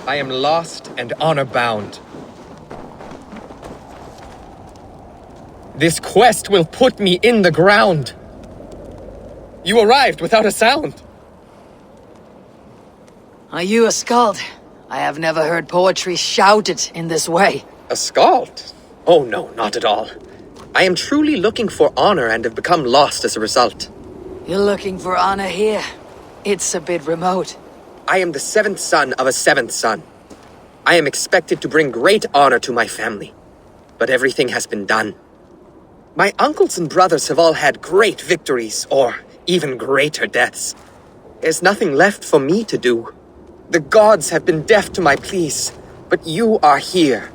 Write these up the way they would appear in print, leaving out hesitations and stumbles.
I am lost and honor-bound. This quest will put me in the ground. You arrived without a sound. Are you a skald? I have never heard poetry shouted in this way. A skald? Oh no, not at all. I am truly looking for honor and have become lost as a result. You're looking for honor here. It's a bit remote. I am the 7th son of a 7th son. I am expected to bring great honor to my family. But everything has been done. My uncles and brothers have all had great victories, or even greater deaths. There's nothing left for me to do. The gods have been deaf to my pleas, but you are here.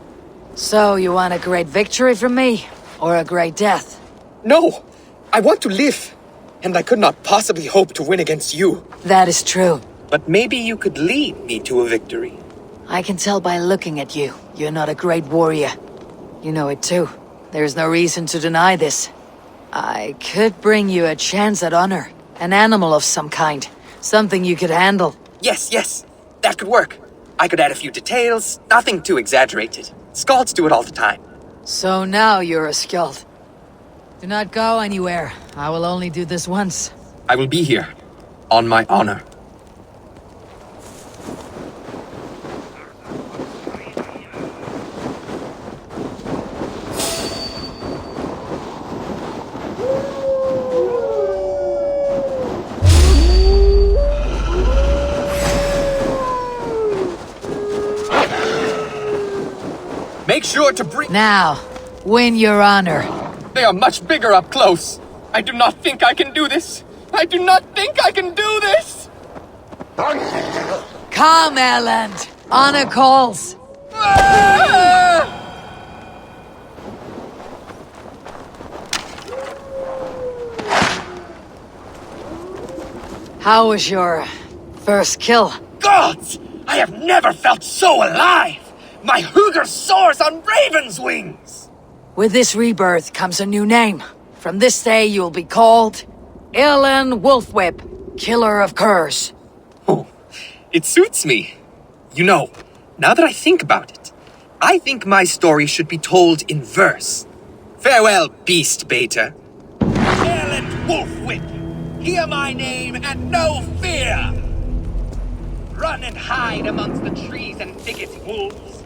So you want a great victory from me, or a great death? No! I want to live, and I could not possibly hope to win against you. That is true. But maybe you could lead me to a victory. I can tell by looking at you, you're not a great warrior. You know it too. There's no reason to deny this. I could bring you a chance at honor. An animal of some kind. Something you could handle. Yes. That could work. I could add a few details, nothing too exaggerated. Skalds do it all the time. So now you're a skald. Do not go anywhere. I will only do this once. I will be here. On my honor. Make sure to bring... Now, win your honor. They are much bigger up close. I do not think I can do this. I do not think I can do this! Come, Erland. Honor calls. How was your first kill? Gods! I have never felt so alive! My Hugr soars on raven's wings! With this rebirth comes a new name. From this day you'll be called Erland Wolfwhip, Killer of Curs. Oh, it suits me. You know, now that I think about it, I think my story should be told in verse. Farewell, beast baiter. Erland Wolfwhip, hear my name and no fear! Run and hide amongst the trees and thickets, wolves.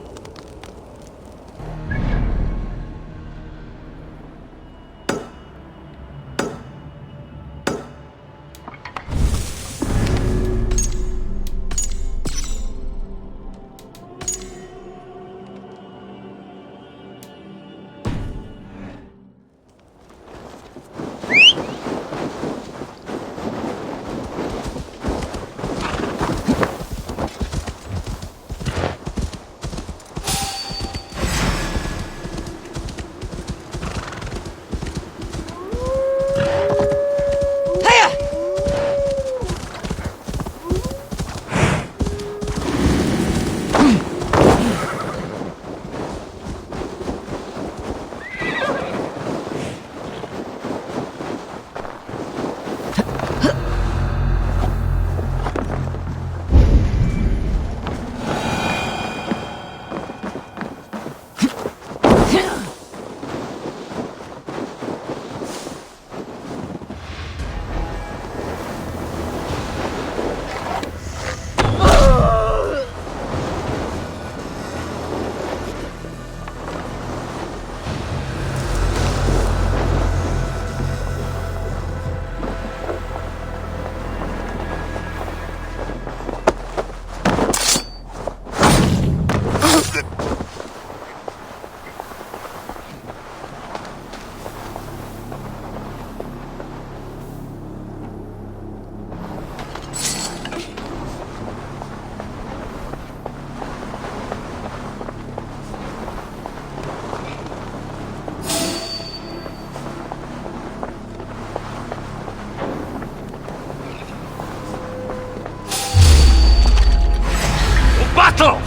Battle!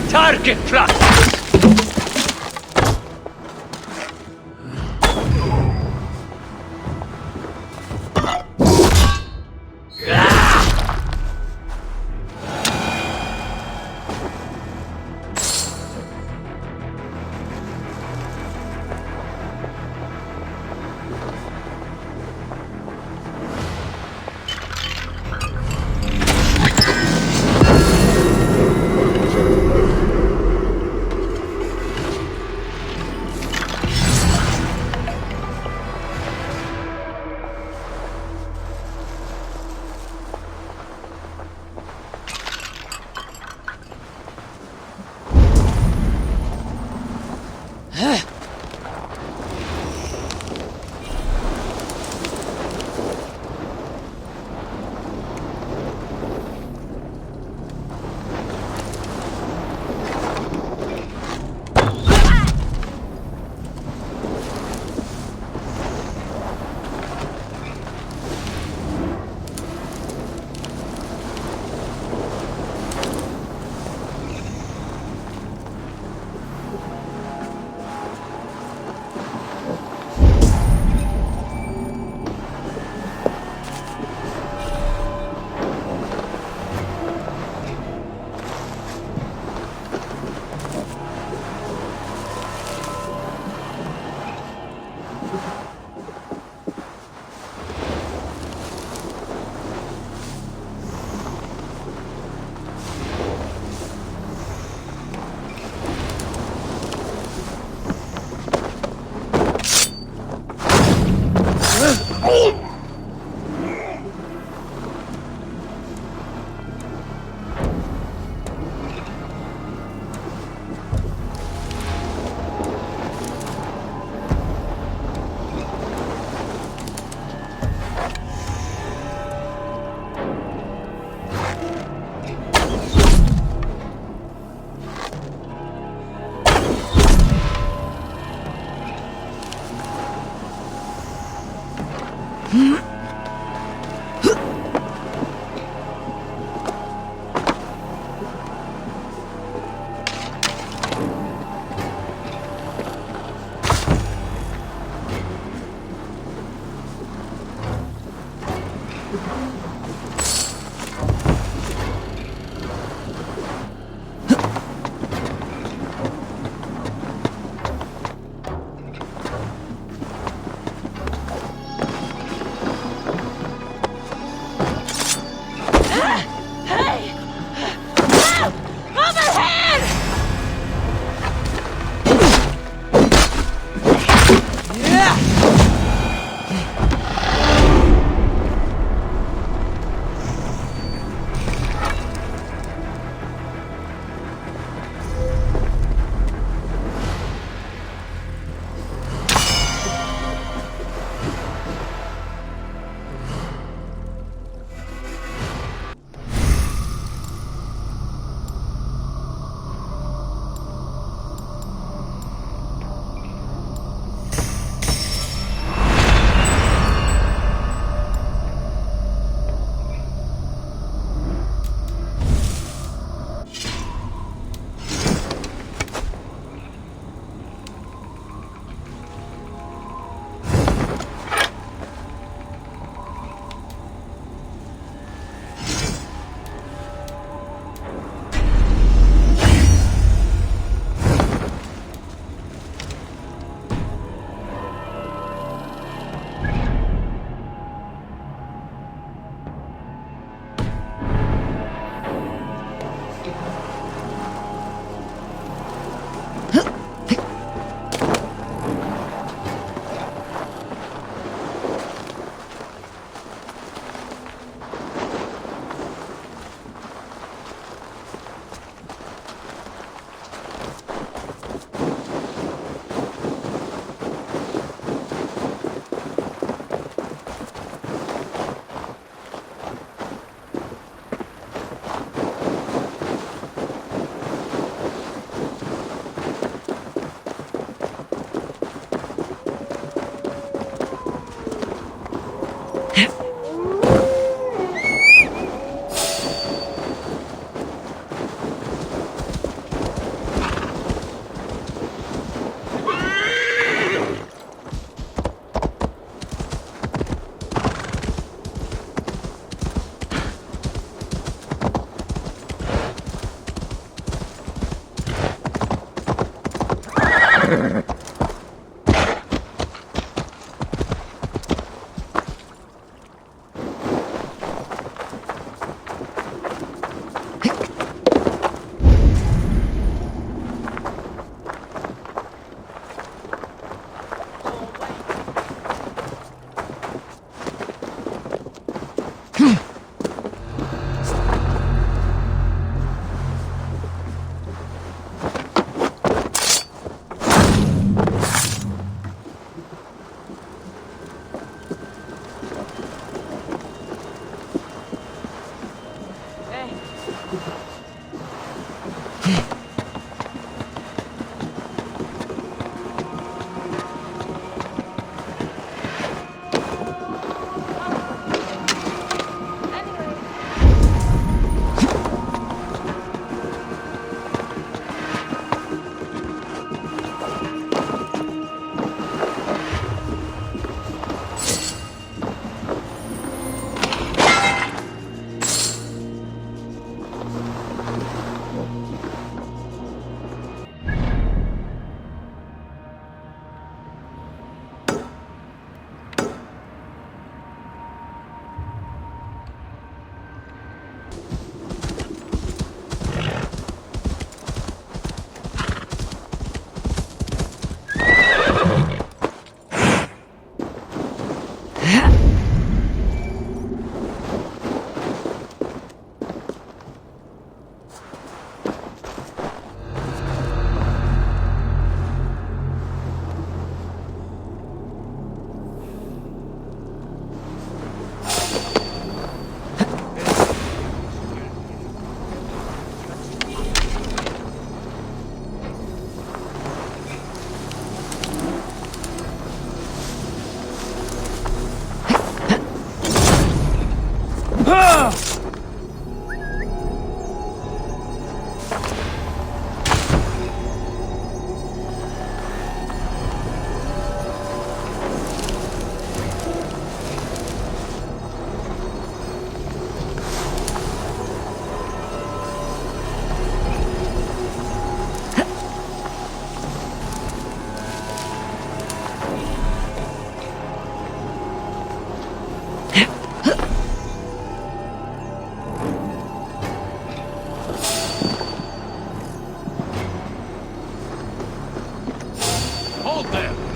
Target practice!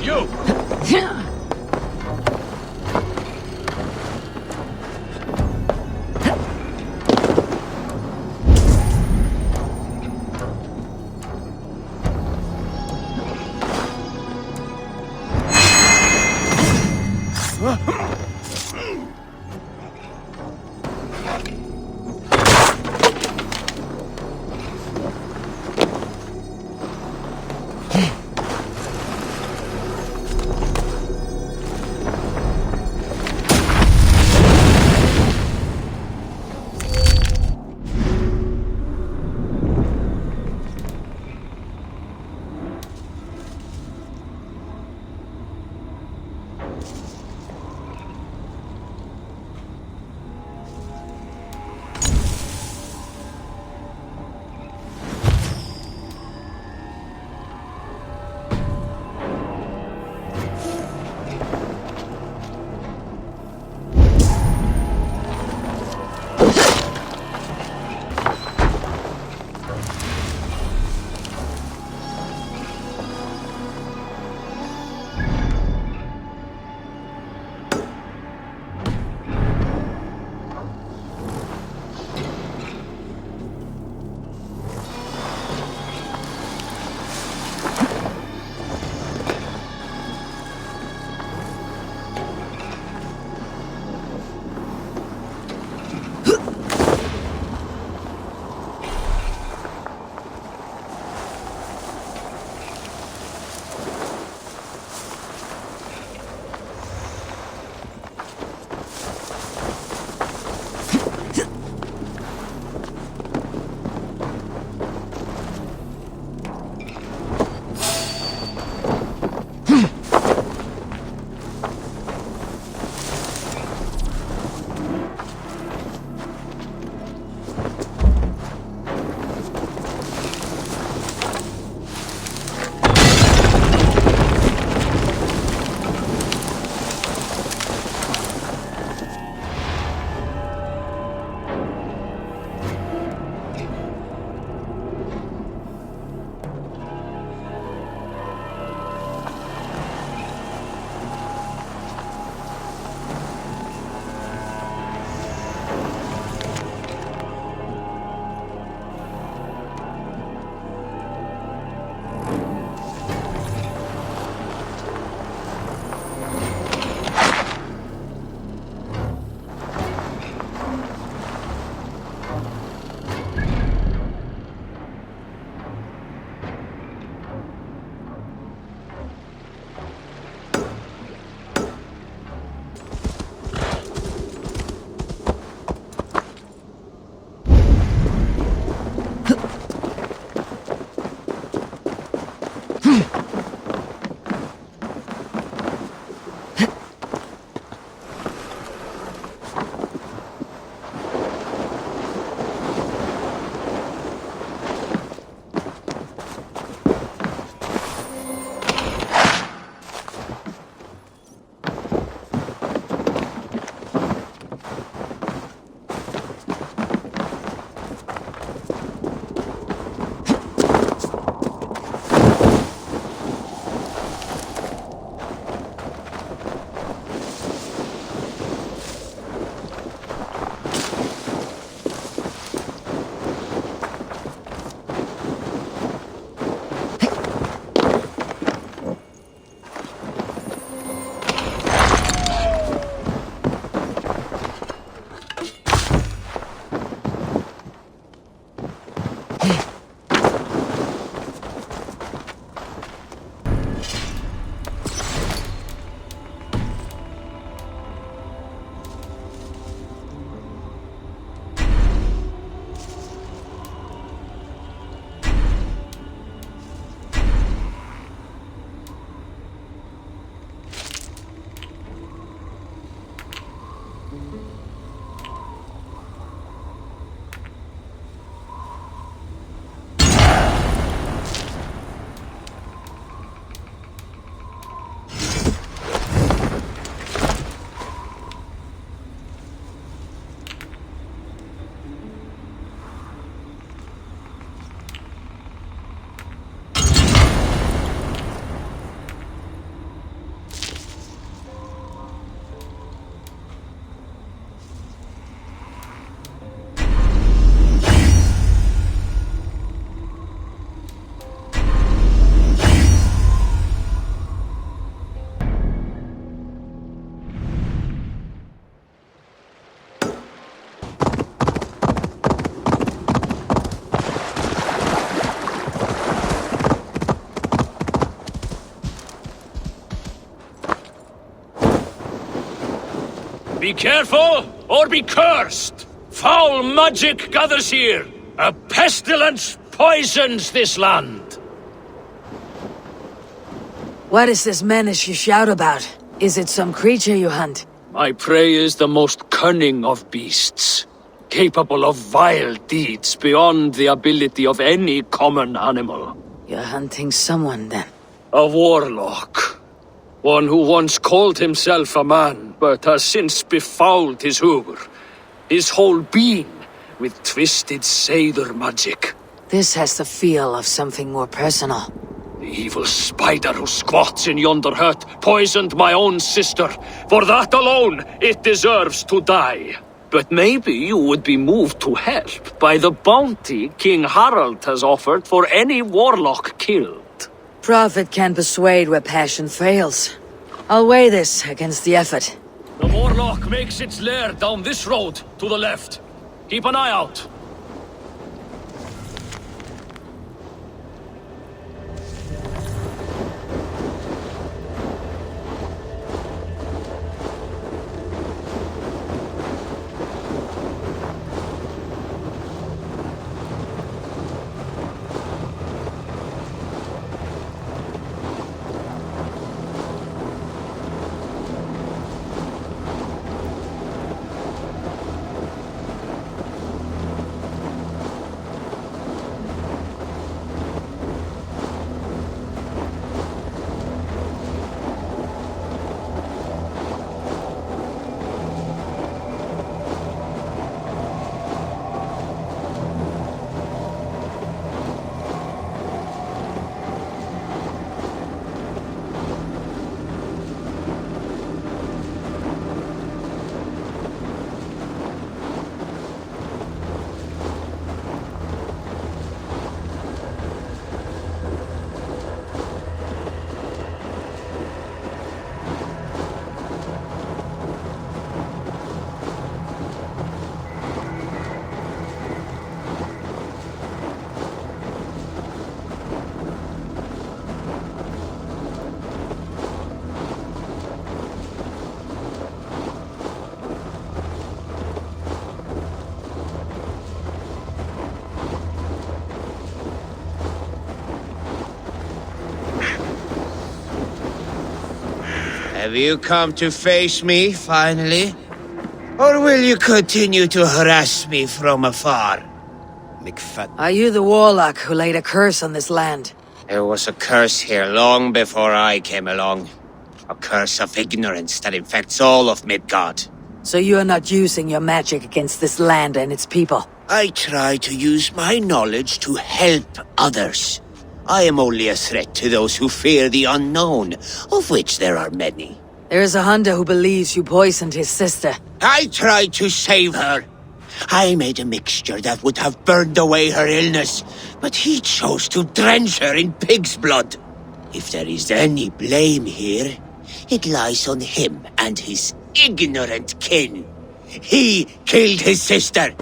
You! Be careful, or be cursed! Foul magic gathers here! A pestilence poisons this land! What is this menace you shout about? Is it some creature you hunt? My prey is the most cunning of beasts, capable of vile deeds beyond the ability of any common animal. You're hunting someone, then? A warlock. One who once called himself a man, but has since befouled his hubur, his whole being, with twisted satyr magic. This has the feel of something more personal. The evil spider who squats in yonder hut poisoned my own sister. For that alone, it deserves to die. But maybe you would be moved to help by the bounty King Harald has offered for any warlock killed. Prophet can persuade where passion fails. I'll weigh this against the effort. The warlock makes its lair down this road to the left. Keep an eye out. Have you come to face me, finally? Or will you continue to harass me from afar? Are you the warlock who laid a curse on this land? There was a curse here long before I came along. A curse of ignorance that infects all of Midgard. So you are not using your magic against this land and its people? I try to use my knowledge to help others. I am only a threat to those who fear the unknown, of which there are many. There is a hunter who believes you poisoned his sister. I tried to save her. I made a mixture that would have burned away her illness, but he chose to drench her in pig's blood. If there is any blame here, it lies on him and his ignorant kin. He killed his sister.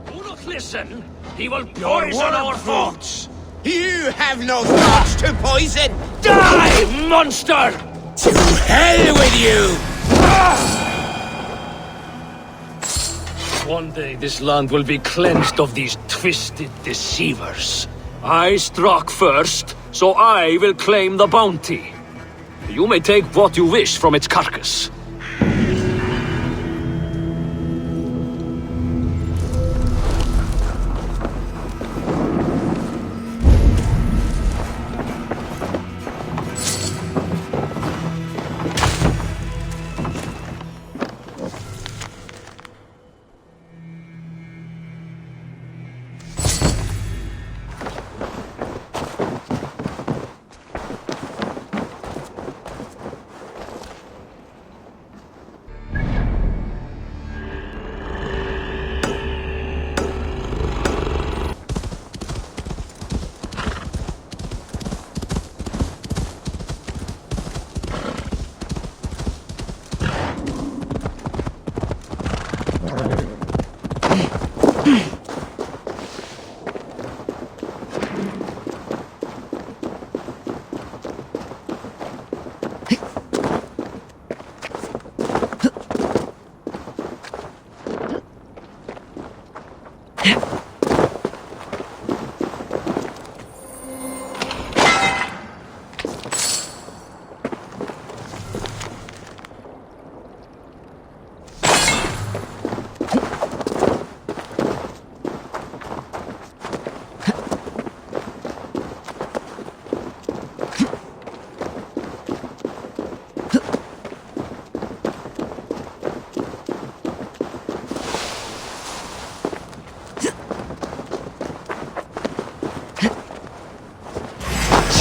Do not listen. He will poison our thoughts. You have no thoughts to poison. Die, monster! To hell with you! One day this land will be cleansed of these twisted deceivers. I struck first, so I will claim the bounty. You may take what you wish from its carcass.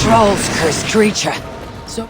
Trolls, cursed creature. So...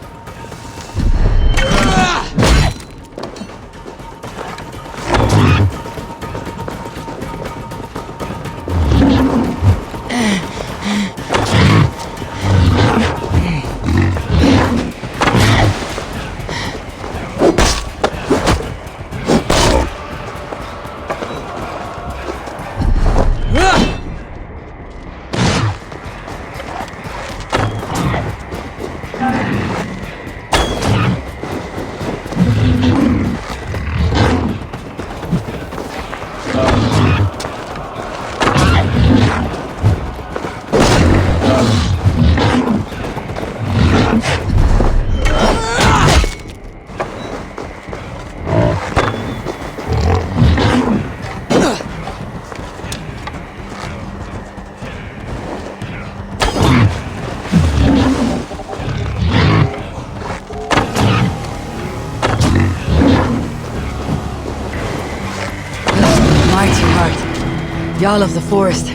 Jarl of the forest.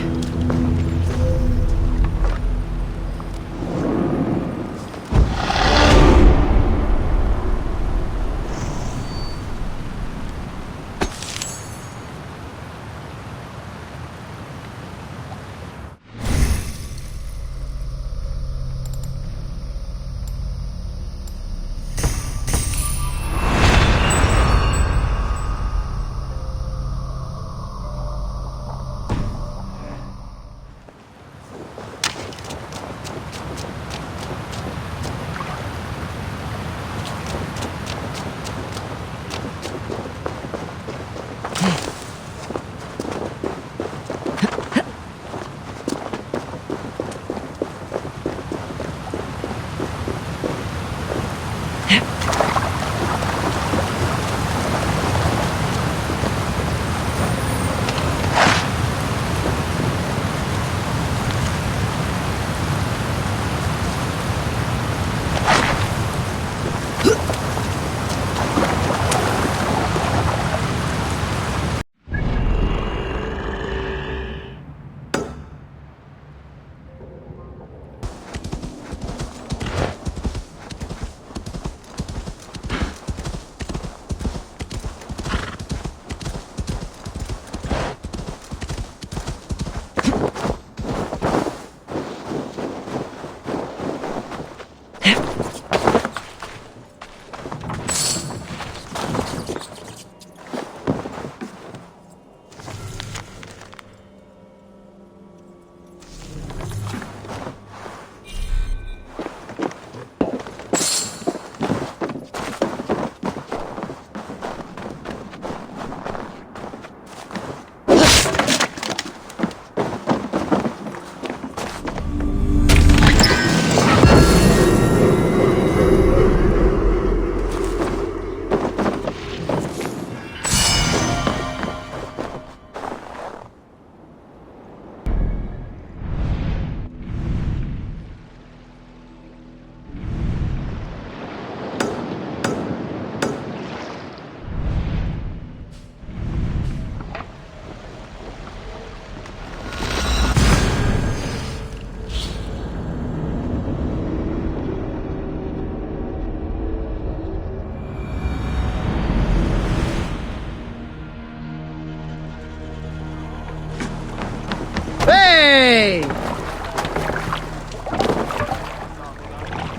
Hey!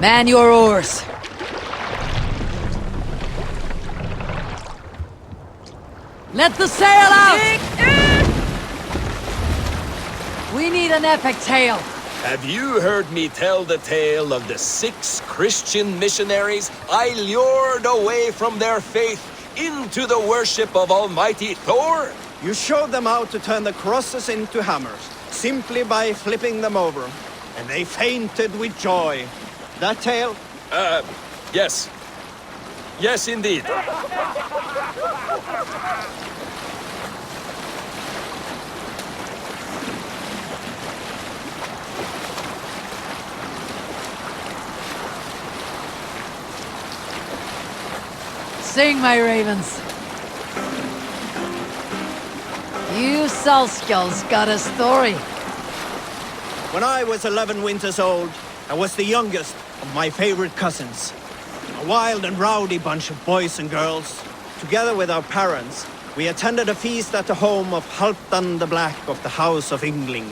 Man your oars. Let the sail out! We need an epic tale. Have you heard me tell the tale of the 6 Christian missionaries I lured away from their faith into the worship of Almighty Thor? You showed them how to turn the crosses into hammers, simply by flipping them over. And they fainted with joy. That tale? Yes. Yes, indeed. Sing, my ravens. You Salskulls got a story. When I was 11 winters old, I was the youngest of my favorite cousins. A wild and rowdy bunch of boys and girls. Together with our parents, we attended a feast at the home of Halfdan the Black of the House of Yngling.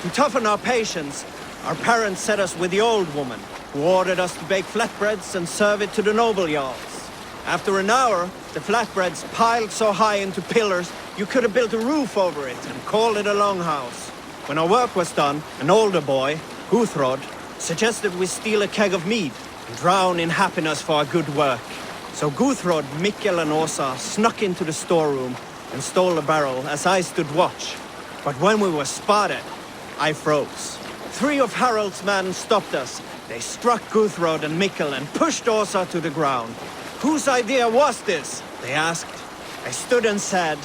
To toughen our patience, our parents set us with the old woman, who ordered us to bake flatbreads and serve it to the noble jarls. After an hour, the flatbreads piled so high into pillars, you could have built a roof over it and called it a longhouse. When our work was done, an older boy, Guthrod, suggested we steal a keg of mead and drown in happiness for our good work. So Guthrod, Mikkel and Åsa snuck into the storeroom and stole a barrel as I stood watch. But when we were spotted, I froze. 3 of Harald's men stopped us. They struck Guthrod and Mikkel and pushed Åsa to the ground. Whose idea was this? They asked. I stood and said,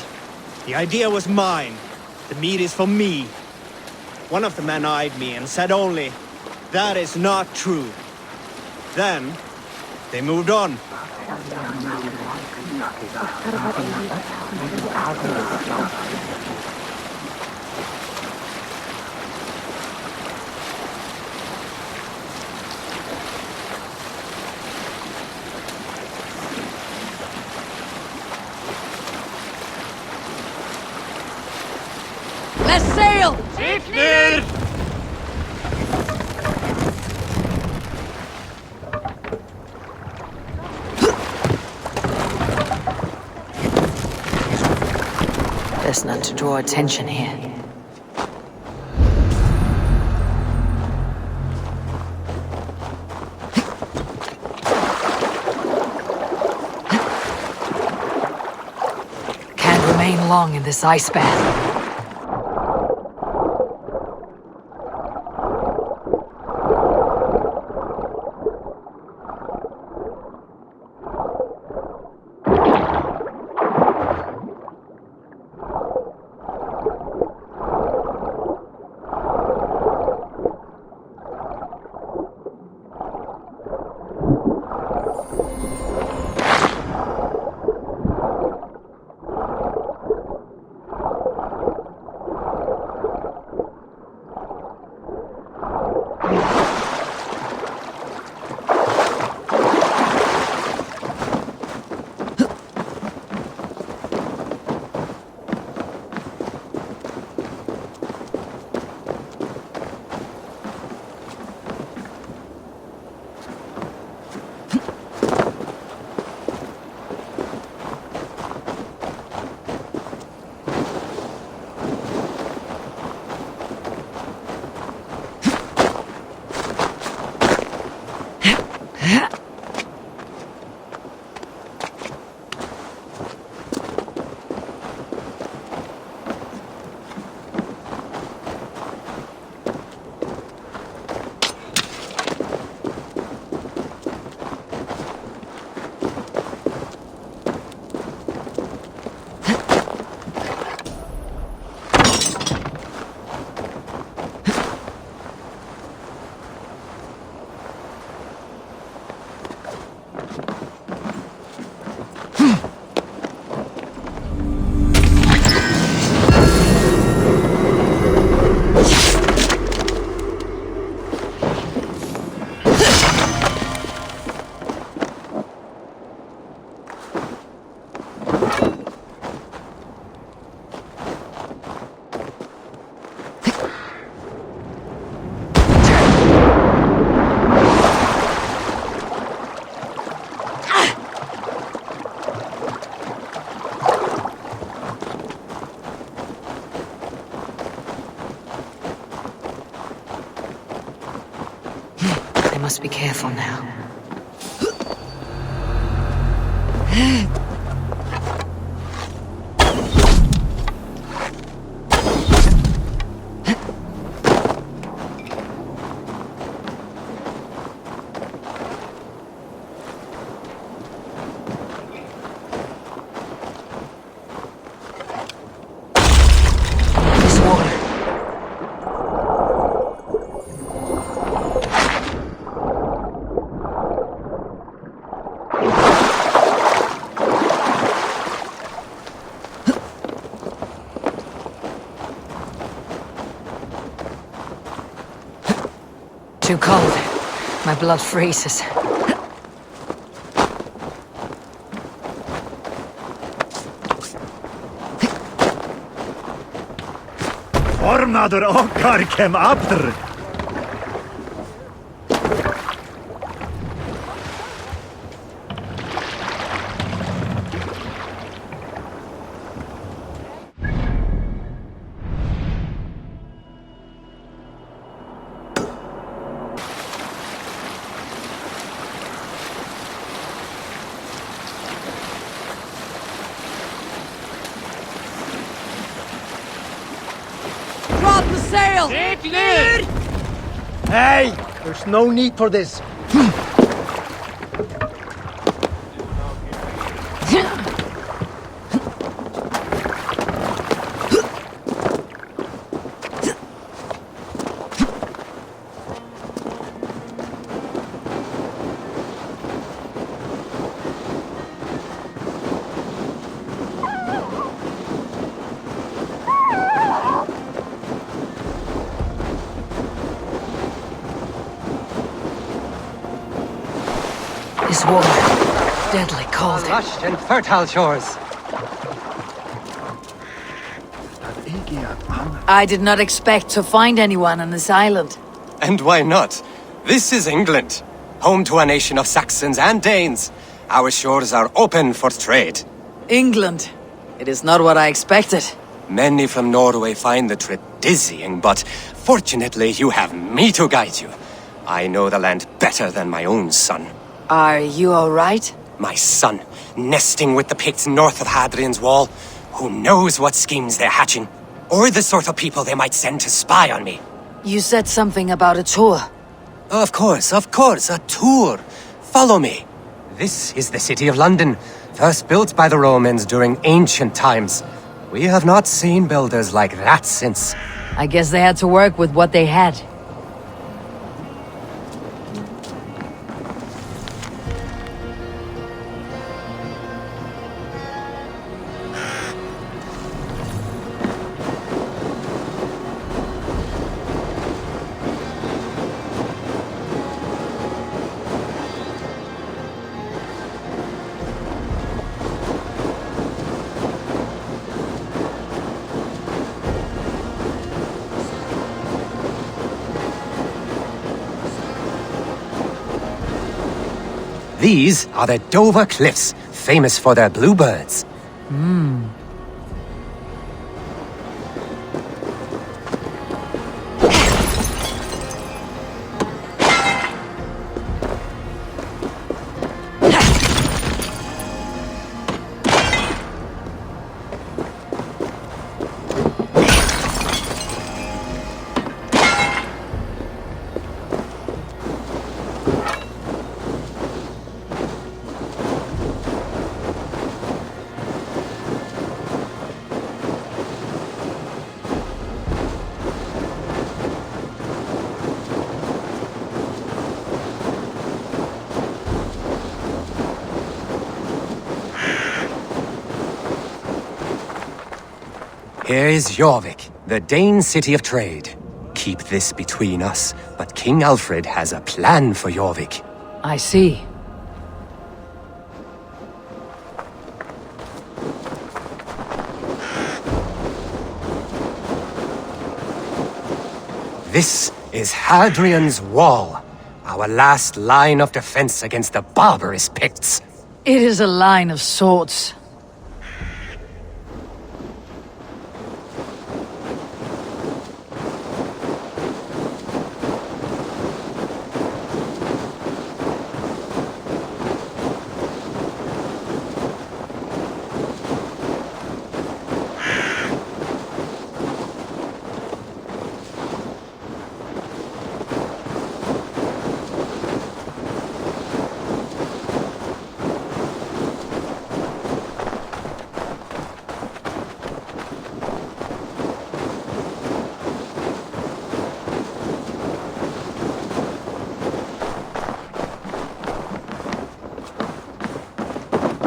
the idea was mine. The meat is for me. One of the men eyed me and said only, that is not true. Then, they moved on. Let's sail! Best not to draw attention here. Can't remain long in this ice bath. Must be careful now. Too cold. My blood freezes. Formaður okkar kem aftur. Drop the sail! Hey, there's no need for this. This water, deadly cold. Lush and fertile shores. I did not expect to find anyone on this island. And why not? This is England, home to a nation of Saxons and Danes. Our shores are open for trade. England. It is not what I expected. Many from Norway find the trip dizzying, but fortunately you have me to guide you. I know the land better than my own son. Are you alright? My son, nesting with the Picts north of Hadrian's Wall. Who knows what schemes they're hatching? Or the sort of people they might send to spy on me. You said something about a tour. Of course, a tour. Follow me. This is the city of London, first built by the Romans during ancient times. We have not seen builders like that since. I guess they had to work with what they had. These are the Dover Cliffs, famous for their bluebirds. Here is Jorvik, the Dane city of trade. Keep this between us, but King Alfred has a plan for Jorvik. I see. This is Hadrian's Wall, our last line of defense against the barbarous Picts. It is a line of swords.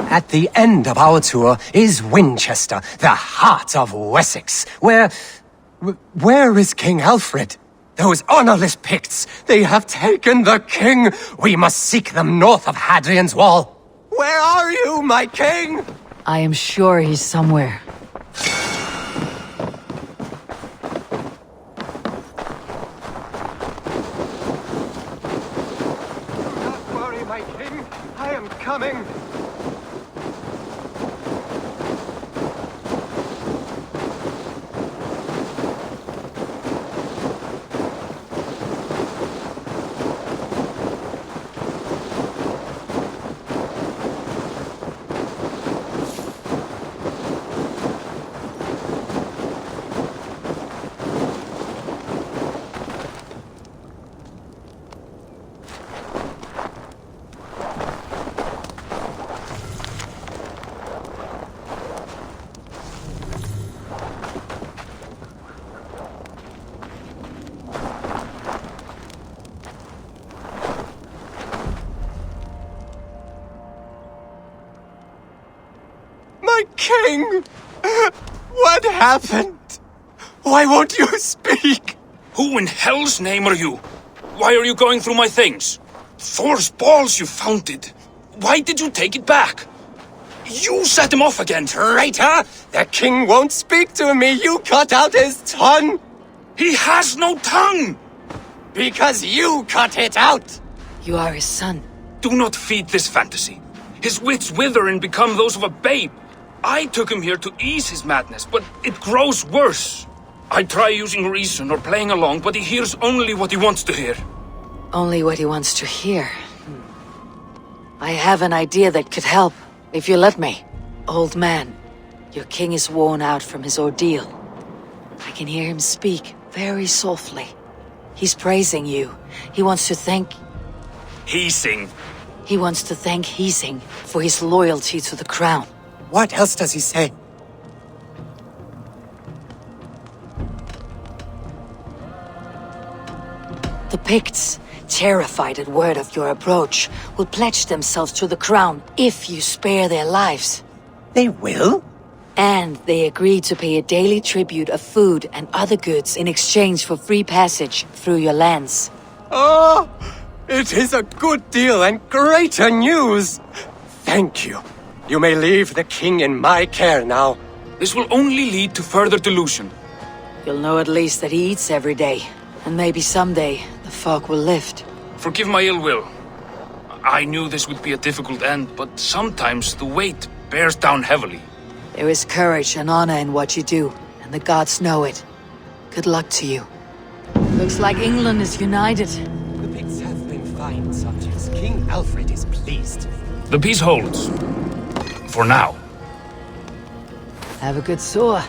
At the end of our tour is Winchester, the heart of Wessex, where is King Alfred? Those honorless Picts, they have taken the king! We must seek them north of Hadrian's Wall! Where are you, my king? I am sure he's somewhere. Do not worry, my king. I am coming. My king! What happened? Why won't you speak? Who in hell's name are you? Why are you going through my things? Thor's balls, you found it. Why did you take it back? You set him off again. Traitor! The king won't speak to me! You cut out his tongue! He has no tongue! Because you cut it out! You are his son. Do not feed this fantasy. His wits wither and become those of a babe. I took him here to ease his madness, but it grows worse. I try using reason or playing along, but he hears only what he wants to hear. Only what he wants to hear. I have an idea that could help, if you let me. Old man, your king is worn out from his ordeal. I can hear him speak very softly. He's praising you. He wants to thank... Heasing. He wants to thank Heasing for his loyalty to the crown. What else does he say? The Picts, terrified at word of your approach, will pledge themselves to the crown if you spare their lives. They will? And they agree to pay a daily tribute of food and other goods in exchange for free passage through your lands. Oh, it is a good deal and greater news! Thank you. You may leave the king in my care now. This will only lead to further delusion. You'll know at least that he eats every day, and maybe someday the fog will lift. Forgive my ill will. I knew this would be a difficult end, but sometimes the weight bears down heavily. There is courage and honor in what you do, and the gods know it. Good luck to you. Looks like England is united. The Picts have been fine subjects. King Alfred is pleased. The peace holds. For now. Have a good soar.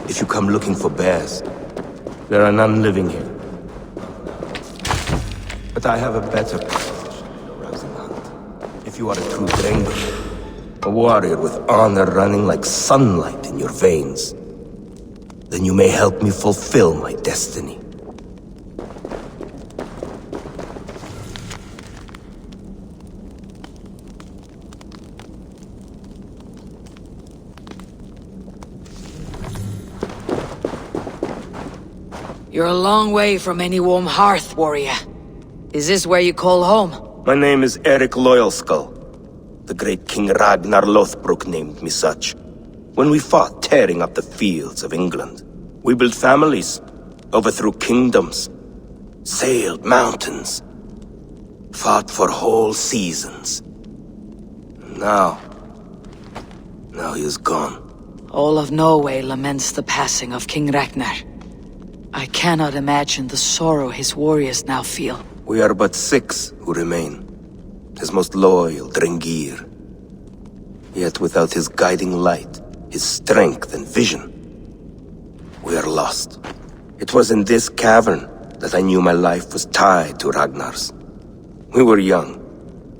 If you come looking for bears, there are none living here. But I have a better proposition in the rousing hunt. If you are a true Drengr, a warrior with honor running like sunlight in your veins, then you may help me fulfill my destiny. You're a long way from any warm hearth, warrior. Is this where you call home? My name is Eric Loyalskull. The great King Ragnar Lothbrok named me such. When we fought tearing up the fields of England, we built families, overthrew kingdoms, sailed mountains, fought for whole seasons. Now he is gone. All of Norway laments the passing of King Ragnar. I cannot imagine the sorrow his warriors now feel. We are but 6 who remain. His most loyal Drengr. Yet without his guiding light, his strength and vision, we are lost. It was in this cavern that I knew my life was tied to Ragnar's. We were young,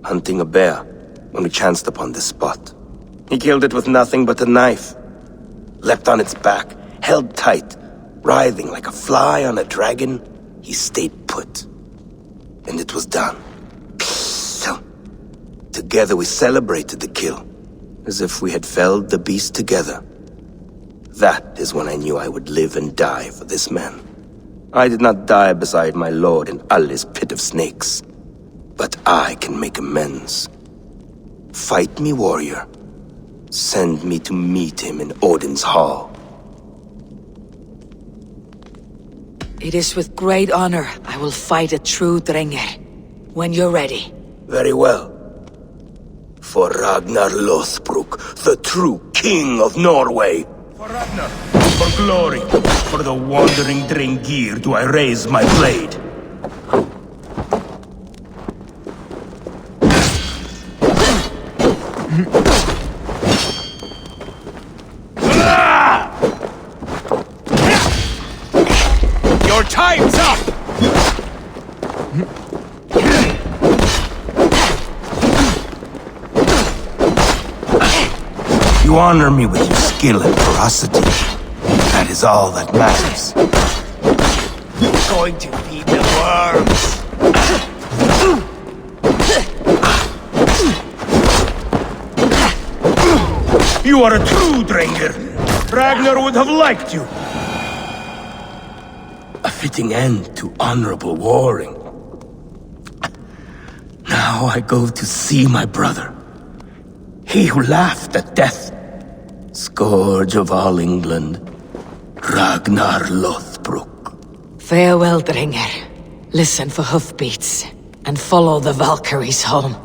hunting a bear, when we chanced upon this spot. He killed it with nothing but a knife. Leapt on its back, held tight, writhing like a fly on a dragon. He stayed put. And it was done. Together we celebrated the kill, as if we had felled the beast together. That is when I knew I would live and die for this man. I did not die beside my lord in Ali's pit of snakes. But I can make amends. Fight me, warrior. Send me to meet him in Odin's hall. It is with great honor I will fight a true Drengr. When you're ready. Very well. For Ragnar Lothbrok, the true king of Norway. For Ragnar, for glory, for the wandering Drengr do I raise my blade. Your time's up! You honor me with your skill and ferocity. That is all that matters. Going to feed the worms. You are a true Drengr. Ragnar would have liked you. A fitting end to honorable warring. Now I go to see my brother. He who laughed at death. Scourge of all England. Ragnar Lothbrok. Farewell, Drengr. Listen for hoofbeats, and follow the Valkyries home.